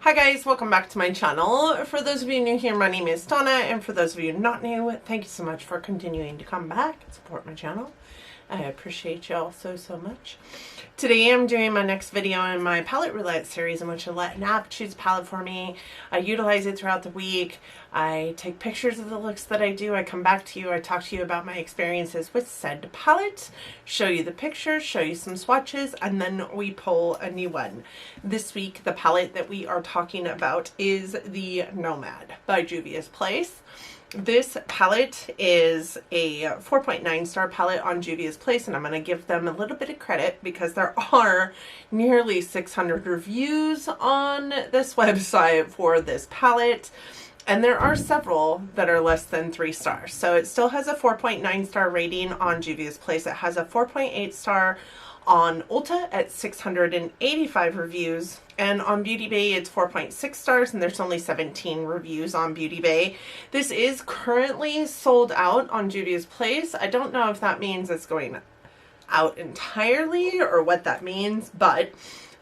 Hi guys, welcome back to my channel. For those of you new here, my name is Donna, and for those of you not new, thank you so much for continuing to come back and support my channel. I appreciate y'all so much. Today I'm doing my next video in my palette roulette series in which I let an app choose a palette for me. I utilize it throughout the week. I take pictures of the looks that I do. I come back to you. I talk to you about my experiences with said palette, show you the pictures, show you some swatches, and then we pull a new one. This week the palette that we are talking about is the Nomad by Juvias Place. This palette is a 4.9 star palette on Juvias Place, and I'm going to give them a little bit of credit because there are nearly 600 reviews on this website for this palette, and there are several that are less than 3 stars. So it still has a 4.9 star rating on Juvias Place. It has a 4.8 star on Ulta at 685 reviews, and on Beauty Bay it's 4.6 stars, and there's only 17 reviews on Beauty Bay. This is currently sold out on Juvias Place. I don't know if that means it's going out entirely or what that means, but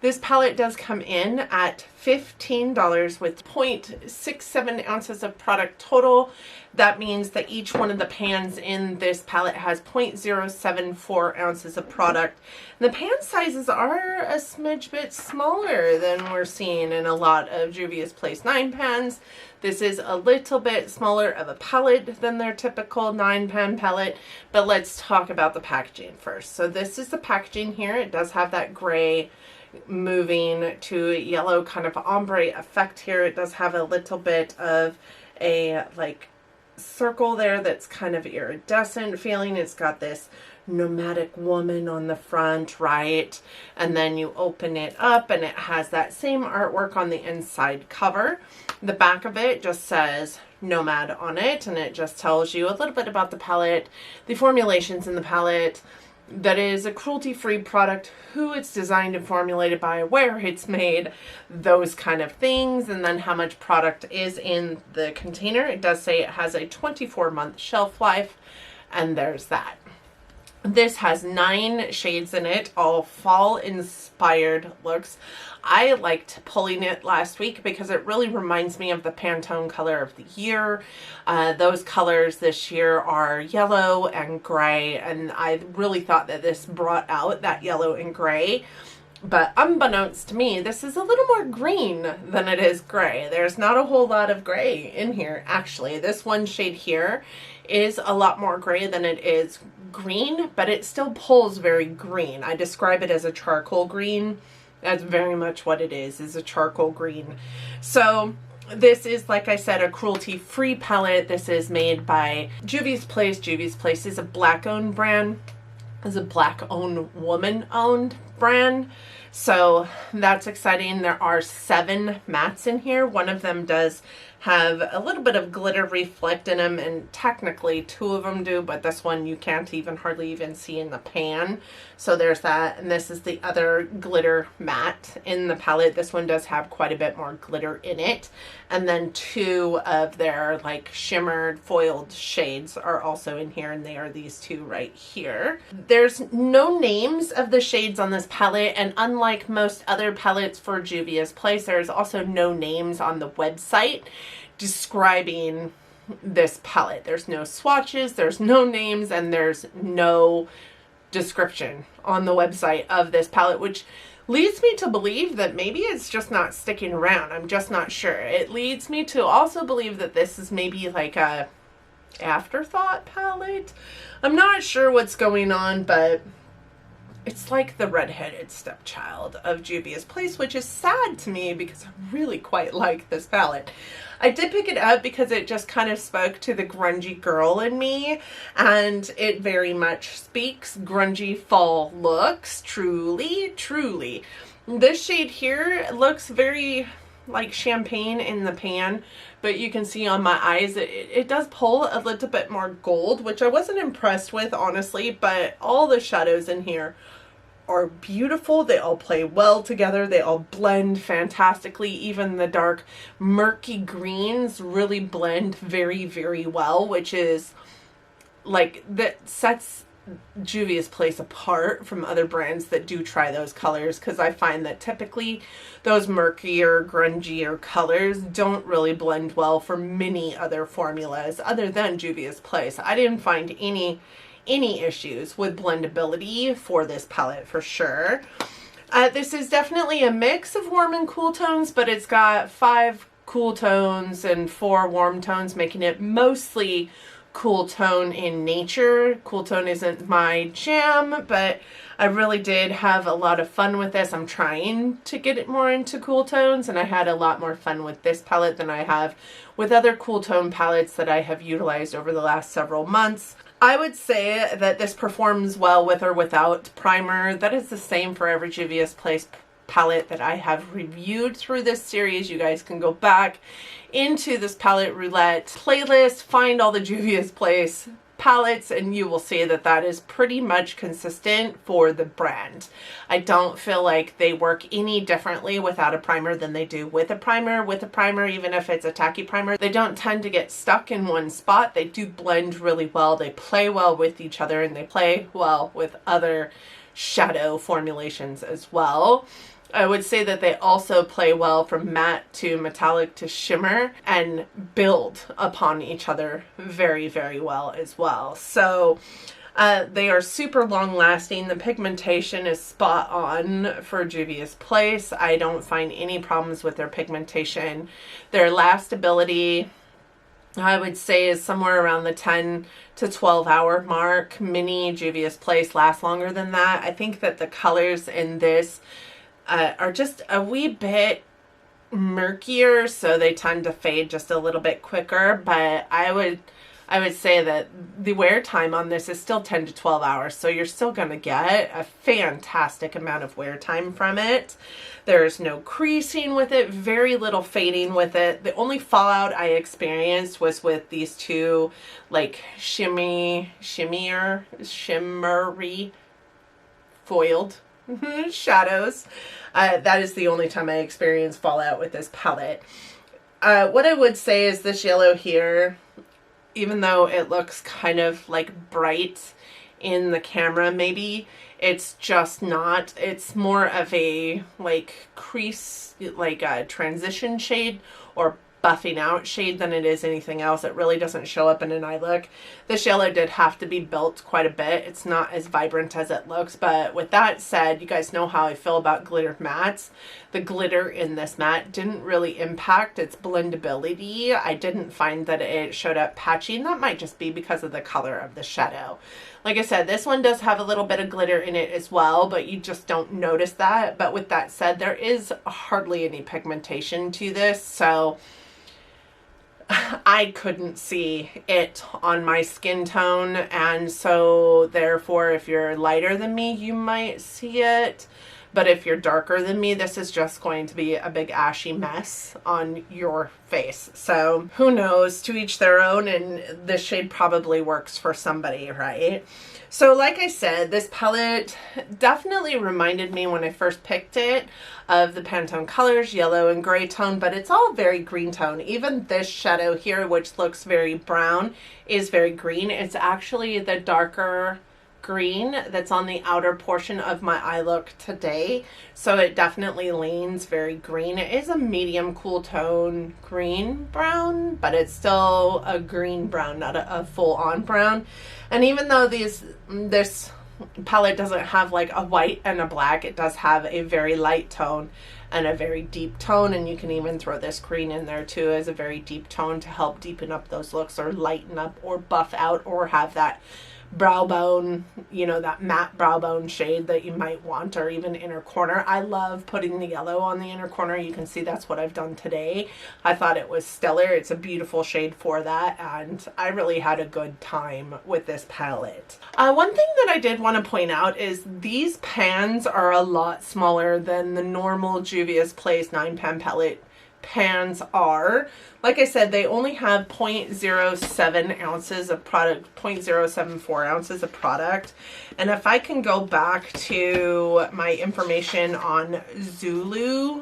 this palette does come in at $15 with 0.67 ounces of product total. That means that each one of the pans in this palette has 0.074 ounces of product. The pan sizes are a smidge bit smaller than we're seeing in a lot of Juvias Place 9 pans. This is a little bit smaller of a palette than their typical 9 pan palette, but let's talk about the packaging first. So this is the packaging here. It does have that gray moving to yellow kind of ombre effect here. It does have a little bit of a like circle there that's kind of iridescent feeling. It's got this nomadic woman on the front, right? And then you open it up and it has that same artwork on the inside cover. The back of it just says Nomad on it, and it just tells you a little bit about the palette, the formulations in the palette, that is a cruelty-free product, who it's designed and formulated by, where it's made, those kind of things, and then how much product is in the container. It does say it has a 24-month shelf life, and there's that. This has 9 shades in it, all fall-inspired looks. I liked pulling it last week because it really reminds me of the Pantone color of the year. Those colors this year are yellow and gray, and I really thought that this brought out that yellow and gray. But unbeknownst to me, this is a little more green than it is gray. There's not a whole lot of gray in here, actually. This one shade here is a lot more gray than it is green, but it still pulls very green. I describe it as a charcoal green. That's very much what it is a charcoal green. So this is, like I said, a cruelty-free palette. This is made by Juvias Place. Juvias Place is a Black-owned brand. It's a Black-owned, woman-owned brand. So that's exciting. There are 7 mattes in here. One of them does have a little bit of glitter reflect in them, and technically 2 of them do, but this one you can't even hardly even see in the pan. So there's that, and this is the other glitter matte in the palette. This one does have quite a bit more glitter in it, and then 2 of their like shimmered foiled shades are also in here, and they are these 2 right here. There's no names of the shades on this palette, and unlike most other palettes for Juvias Place, there's also no names on the website describing this palette. There's no swatches, there's no names, and there's no description on the website of this palette, which leads me to believe that maybe it's just not sticking around. I'm just not sure. It leads me to also believe that this is maybe like a afterthought palette. I'm not sure what's going on, but it's like the redheaded stepchild of Juvias Place, which is sad to me because I really quite like this palette. I did pick it up because it just kind of spoke to the grungy girl in me, and it very much speaks grungy fall looks. Truly. This shade here looks very like champagne in the pan, but you can see on my eyes it does pull a little bit more gold, which I wasn't impressed with, honestly, but all the shadows in here are beautiful. They all play well together. They all blend fantastically. Even the dark murky greens really blend very well, which is like, that sets Juvias Place apart from other brands that do try those colors, because I find that typically those murkier, grungier colors don't really blend well for many other formulas other than Juvias Place. I didn't find any issues with blendability for this palette for sure. This is definitely a mix of warm and cool tones, but it's got 5 cool tones and 4 warm tones, making it mostly cool tone in nature. Cool tone isn't my jam, but I really did have a lot of fun with this. I'm trying to get it more into cool tones, and I had a lot more fun with this palette than I have with other cool tone palettes that I have utilized over the last several months. I would say that this performs well with or without primer. That is the same for every Juvias Place palette that I have reviewed through this series. You guys can go back into this palette roulette playlist, find all the Juvias Place palettes, and you will see that that is pretty much consistent for the brand. I don't feel like they work any differently without a primer than they do with a primer. With a primer, even if it's a tacky primer, they don't tend to get stuck in one spot. They do blend really well. They play well with each other, and they play well with other shadow formulations as well. I would say that they also play well from matte to metallic to shimmer and build upon each other very, very well as well. So they are super long lasting. The pigmentation is spot on for Juvias Place. I don't find any problems with their pigmentation. Their lastability, I would say, is somewhere around the 10 to 12 hour mark. Many Juvias Place last longer than that. I think that the colors in this are just a wee bit murkier, so they tend to fade just a little bit quicker, but I would say that the wear time on this is still 10 to 12 hours, so you're still going to get a fantastic amount of wear time from it. There's no creasing with it, very little fading with it. The only fallout I experienced was with these two like shimmery foiled shadows. That is the only time I experienced fallout with this palette. What I would say is this yellow here, even though it looks kind of like bright in the camera, maybe it's just not. It's more of a like crease, like a transition shade or buffing out shade than it is anything else. It really doesn't show up in an eye look. This yellow did have to be built quite a bit. It's not as vibrant as it looks, but with that said, you guys know how I feel about glitter mattes. The glitter in this matte didn't really impact its blendability. I didn't find that it showed up patchy, and that might just be because of the color of the shadow. Like I said, this one does have a little bit of glitter in it as well, but you just don't notice that. But with that said, there is hardly any pigmentation to this, so I couldn't see it on my skin tone, and so therefore if you're lighter than me you might see it, but if you're darker than me this is just going to be a big ashy mess on your face. So who knows, to each their own, and this shade probably works for somebody, right? So like I said, this palette definitely reminded me when I first picked it of the Pantone colors, yellow and gray tone, but it's all very green tone. Even this shadow here, which looks very brown, is very green. It's actually the darker green that's on the outer portion of my eye look today, so it definitely leans very green. It is a medium cool tone green brown, but it's still a green brown, not a full-on brown. And even though this palette doesn't have like a white and a black, it does have a very light tone and a very deep tone, and you can even throw this green in there too as a very deep tone to help deepen up those looks or lighten up or buff out or have that brow bone, you know, that matte brow bone shade that you might want, or even inner corner. I love putting the yellow on the inner corner. You can see that's what I've done today. I thought it was stellar. It's a beautiful shade for that, and I really had a good time with this palette. One thing that I did want to point out is these pans are a lot smaller than the normal Juvias Place 9-pan palette pans are. Like I said, they only have 0.07 ounces of product, 0.074 ounces of product. And if I can go back to my information on Zulu.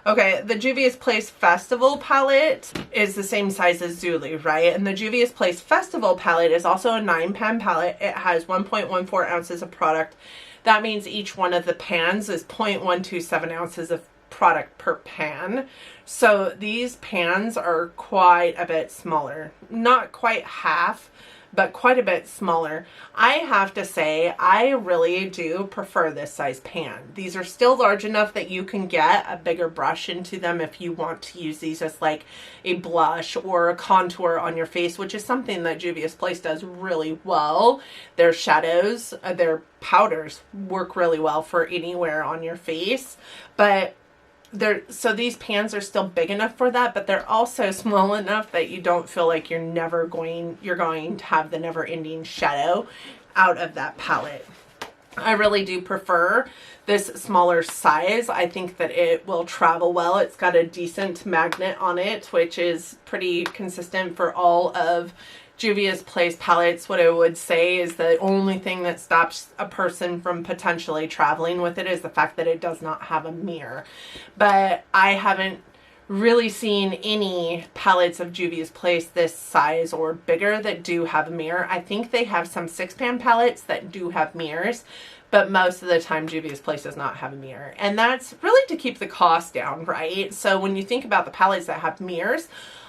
Okay, the Juvias Place Festival palette is the same size as Zulu, right? And the Juvias Place Festival palette is also a 9-pan palette. It has 1.14 ounces of product. That means each one of the pans is 0.127 ounces of product per pan. So these pans are quite a bit smaller. Not quite half, but quite a bit smaller. I have to say, I really do prefer this size pan. These are still large enough that you can get a bigger brush into them if you want to use these as like a blush or a contour on your face, which is something that Juvias Place does really well. Their shadows, their powders work really well for anywhere on your face, but so these pans are still big enough for that, but they're also small enough that you don't feel like you're going to have the never-ending shadow out of that palette. I really do prefer this smaller size. I think that it will travel well. It's got a decent magnet on it, which is pretty consistent for all of Juvias Place palettes. What I would say is the only thing that stops a person from potentially traveling with it is the fact that it does not have a mirror. But I haven't really seen any palettes of Juvias Place this size or bigger that do have a mirror. I think they have some 6-pan palettes that do have mirrors, but most of the time Juvias Place does not have a mirror. And that's really to keep the cost down, right? So when you think about the palettes that have mirrors,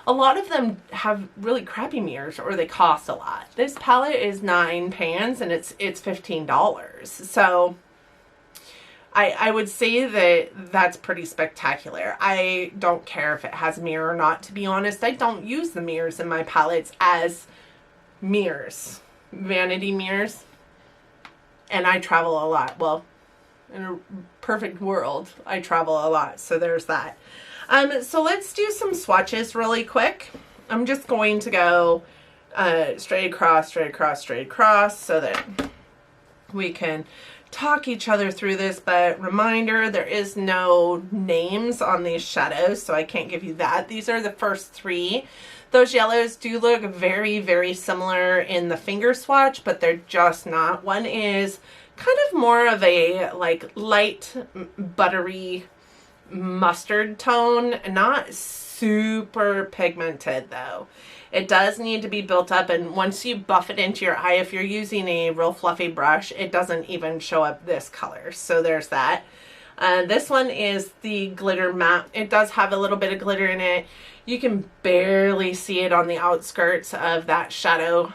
a lot of them have really crappy mirrors or they cost a lot. This palette is 9 pans and it's $15. So I would say that that's pretty spectacular. I don't care if it has a mirror or not, to be honest. I don't use the mirrors in my palettes as mirrors, vanity mirrors. And I travel a lot. Well, in a perfect world, I travel a lot. So there's that. So let's do some swatches really quick. I'm just going to go straight across, straight across, straight across so that we can talk each other through this. But reminder, there is no names on these shadows, so I can't give you that. These are the first 3. Those yellows do look very, very similar in the finger swatch, but they're just not. One is kind of more of a like light buttery mustard tone, not super pigmented though. It does need to be built up, and once you buff it into your eye, if you're using a real fluffy brush, it doesn't even show up this color. So there's that. This one is the glitter matte. It does have a little bit of glitter in it. You can barely see it on the outskirts of that shadow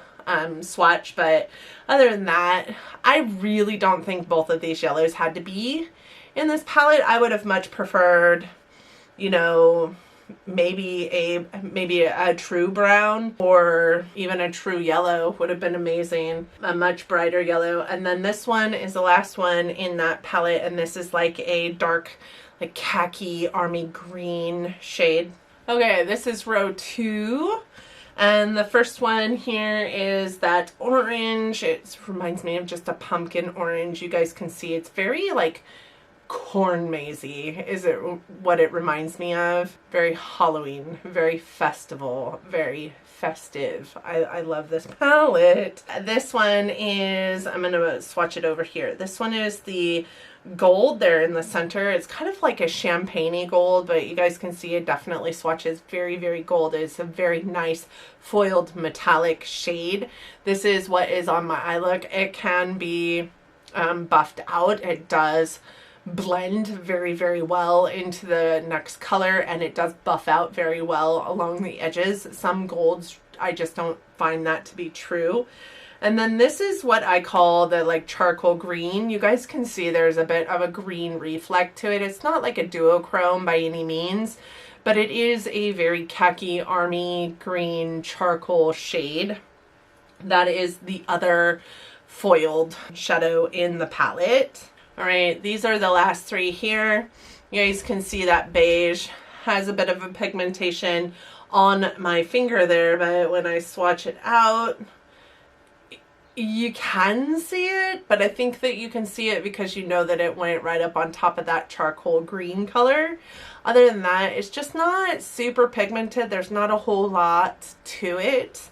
swatch, but other than that, I really don't think both of these yellows had to be in this palette. I would have much preferred, you know, maybe a true brown or even a true yellow would have been amazing. A much brighter yellow. And then this one is the last one in that palette, and this is like a dark, like khaki army green shade. Okay, this is row 2. And the first one here is that orange. It reminds me of just a pumpkin orange. You guys can see it's very like corn mazy is it what it reminds me of. Very Halloween, very festival, very festive. I love this palette. This one is, I'm gonna swatch it over here. This one is the gold there in the center. It's kind of like a champagne-y gold, but you guys can see it definitely swatches very, very gold. It's a very nice foiled metallic shade. This is what is on my eye look. It can be buffed out. It does blend very, very well into the next color, and it does buff out very well along the edges. Some golds, I just don't find that to be true. And then this is what I call the like charcoal green. You guys can see there's a bit of a green reflect to it. It's not like a duochrome by any means, but it is a very khaki army green charcoal shade. That is the other foiled shadow in the palette. All right, these are the last 3 here. You guys can see that beige has a bit of a pigmentation on my finger there, but when I swatch it out, you can see it, but I think that you can see it because you know that it went right up on top of that charcoal green color. Other than that, it's just not super pigmented. There's not a whole lot to it.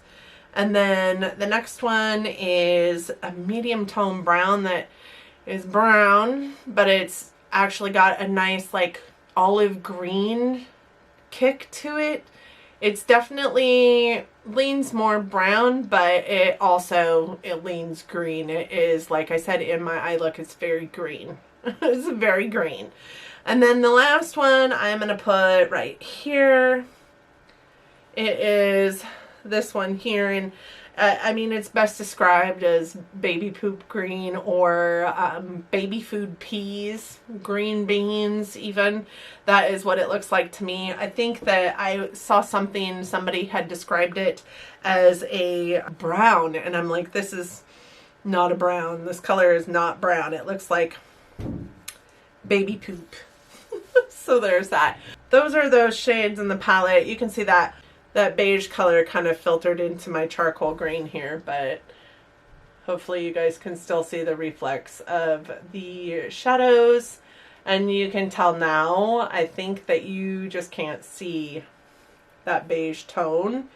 And then the next one is a medium tone brown that is brown, but it's actually got a nice like olive green kick to it. It's definitely leans more brown, but it leans green. It is, like I said, in my eye look, it's very green. It's very green. And then the last one I'm going to put right here. It is this one here, and I mean, it's best described as baby poop green, or baby food peas, green beans even. That is what it looks like to me. I think that I saw somebody had described it as a brown, and I'm like, this is not a brown. This color is not brown. It looks like baby poop. So there's that. Those are those shades in the palette. You can see that beige color kind of filtered into my charcoal green here, but hopefully you guys can still see the reflex of the shadows, and you can tell now, I think that you just can't see that beige tone.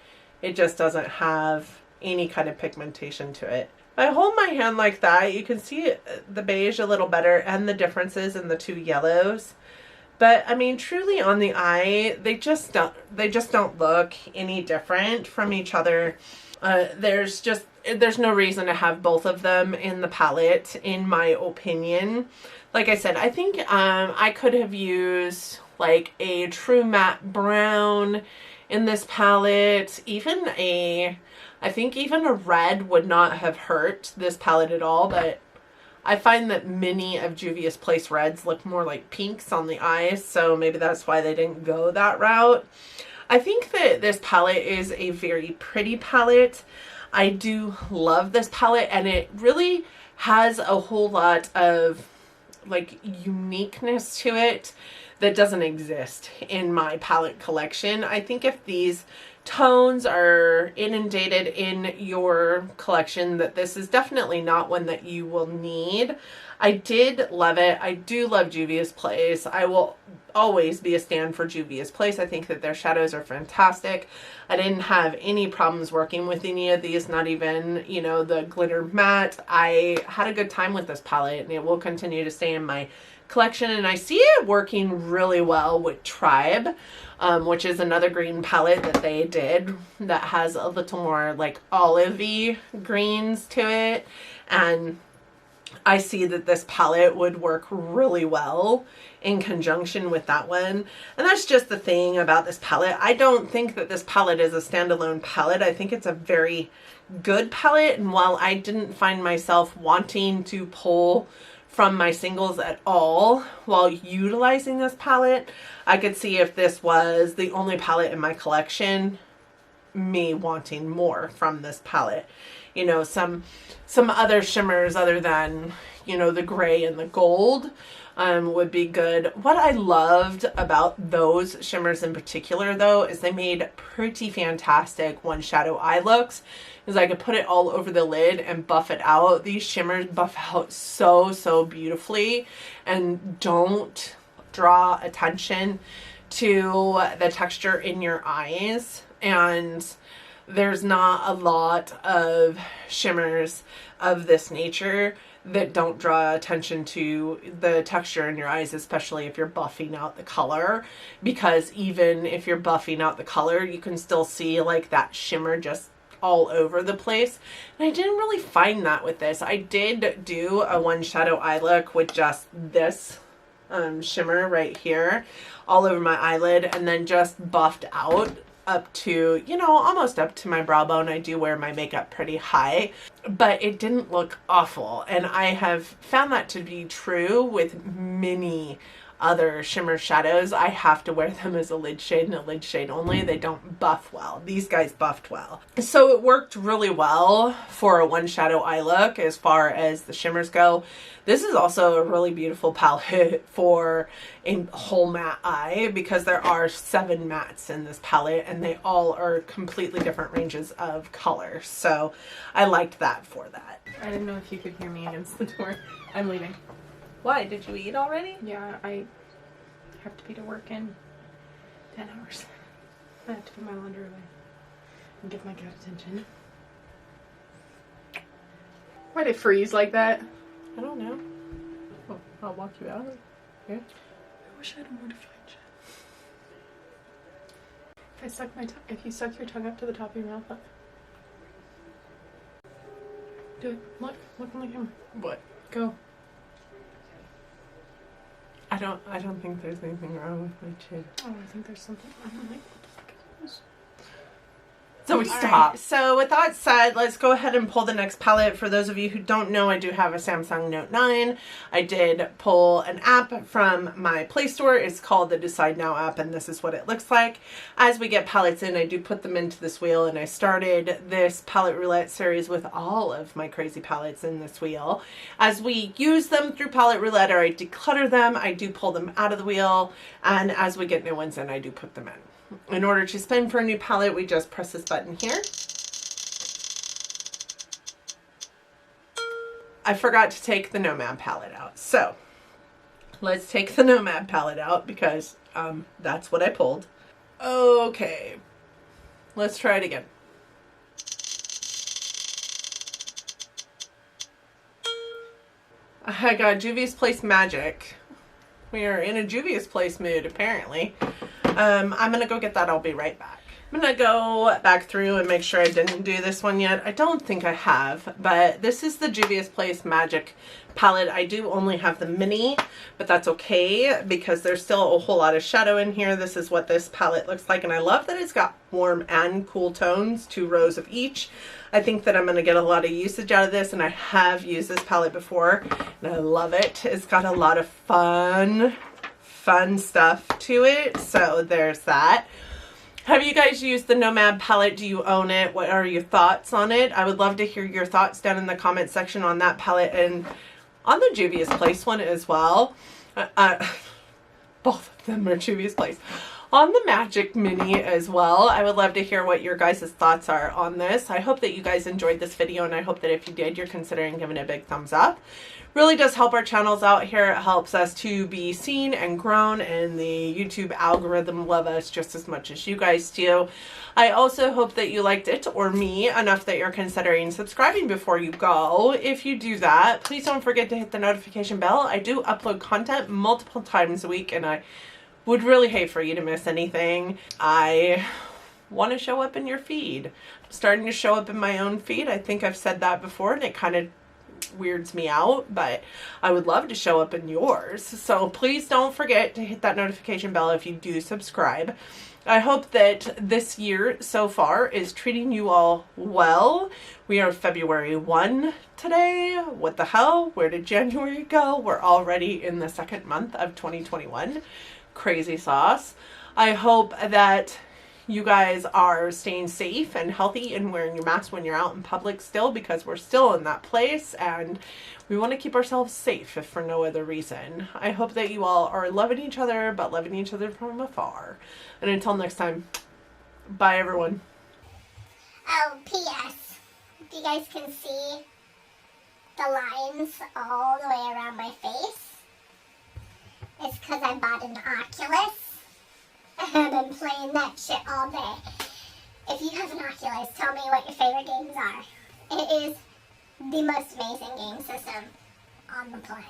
It just doesn't have any kind of pigmentation to it. If I hold my hand like that, you can see the beige a little better and the differences in the two yellows. But I mean, truly on the eye, they just don't look any different from each other. There's no reason to have both of them in the palette, in my opinion. Like I said, I think I could have used like a true matte brown in this palette. I think even a red would not have hurt this palette at all, but I find that many of Juvias Place reds look more like pinks on the eyes, so maybe that's why they didn't go that route. I think that this palette is a very pretty palette. I do love this palette, and it really has a whole lot of like uniqueness to it that doesn't exist in my palette collection. I think if these tones are inundated in your collection, that this is definitely not one that you will need. I did love it. I do love Juvias Place. I will always be a stan for Juvias Place. I think that their shadows are fantastic. I didn't have any problems working with any of these, not even, you know, the glitter matte. I had a good time with this palette, and it will continue to stay in my collection, and I see it working really well with Tribe, which is another green palette that they did that has a little more like olivey greens to it, and I see that this palette would work really well in conjunction with that one. And that's just the thing about this palette. I don't think that this palette is a standalone palette. I think it's a very good palette, and while I didn't find myself wanting to pull from my singles at all while utilizing this palette, I could see if this was the only palette in my collection, me wanting more from this palette. You know, some other shimmers other than, you know, the gray and the gold would be good. What I loved about those shimmers in particular, though, is they made pretty fantastic one shadow eye looks, because I could put it all over the lid and buff it out. These shimmers buff out so beautifully and don't draw attention to the texture in your eyes. And there's not a lot of shimmers of this nature that don't draw attention to the texture in your eyes, especially if you're buffing out the color, because even if you're buffing out the color, you can still see like that shimmer just all over the place. And I didn't really find that with this. I did do a one shadow eye look with just this shimmer right here all over my eyelid, and then just buffed out up to, you know, almost up to my brow bone. I do wear my makeup pretty high, but it didn't look awful. And I have found that to be true with many other shimmer shadows. I have to wear them as a lid shade and a lid shade only. They don't buff well. These guys buffed well. So it worked really well for a one shadow eye look as far as the shimmers go. This is also a really beautiful palette for a whole matte eye, because there are 7 mattes in this palette and they all are completely different ranges of color. So I liked that for that. I didn't know if you could hear me against the door. I'm leaving. Why? Did you eat already? Yeah, I have to be to work in 10 hours. I have to put my laundry away and give my cat attention. Why'd it freeze like that? I don't know. Oh, I'll walk you out. Yeah. wish I had a modified shit. If you suck your tongue up to the top of your mouth, look. Do it. Look on the camera. What? Go. I don't think there's anything wrong with my chin. Oh, I think there's something. I don't like what the fuck it is. So we stop. Right. So with that said, let's go ahead and pull the next palette. For those of you who don't know, I do have a Samsung Note 9. I did pull an app from my Play Store. It's called the Decide Now app, and this is what it looks like. As we get palettes in, I do put them into this wheel, and I started this palette roulette series with all of my crazy palettes in this wheel. As we use them through palette roulette, or I declutter them, I do pull them out of the wheel, and as we get new ones in, I do put them in. In order to spin for a new palette, we just press this button here. I forgot to take the Nomad palette out. So let's take the Nomad palette out because that's what I pulled. Okay, let's try it again. I got Juvias Place Magic. We are in a Juvias Place mood, apparently. I'm going to go get that. I'll be right back. I'm going to go back through and make sure I didn't do this one yet. I don't think I have, but this is the Juvias Place Magic palette. I do only have the mini, but that's okay because there's still a whole lot of shadow in here. This is what this palette looks like, and I love that it's got warm and cool tones, 2 rows of each. I think that I'm going to get a lot of usage out of this, and I have used this palette before, and I love it. It's got a lot of fun stuff to it, so there's that. Have you guys used the Nomad palette? Do you own it? What are your thoughts on it? I would love to hear your thoughts down in the comment section on that palette and on the Juvias Place one as well. Both of them are Juvias Place. On the Magic Mini as well, I would love to hear what your guys' thoughts are on this. I hope that you guys enjoyed this video, and I hope that if you did, you're considering giving it a big thumbs up. Really does help our channels out here. It helps us to be seen and grown, and the YouTube algorithm love us just as much as you guys do. I also hope that you liked it or me enough that you're considering subscribing before you go. If you do that, please don't forget to hit the notification bell. I do upload content multiple times a week, and I would really hate for you to miss anything. I want to show up in your feed. I'm starting to show up in my own feed. I think I've said that before, and it kind of weirds me out, but I would love to show up in yours. So please don't forget to hit that notification bell if you do subscribe. I hope that this year so far is treating you all well. We are February 1 today. What the hell? Where did January go? We're already in the 2nd month of 2021. Crazy sauce. I hope that you guys are staying safe and healthy and wearing your mask when you're out in public still, because we're still in that place and we want to keep ourselves safe if for no other reason. I hope that you all are loving each other, but loving each other from afar. And until next time, bye everyone. Oh, P.S. If you guys can see the lines all the way around my face, it's because I bought an Oculus. I've been playing that shit all day. If you have an Oculus, tell me what your favorite games are. It is the most amazing game system on the planet.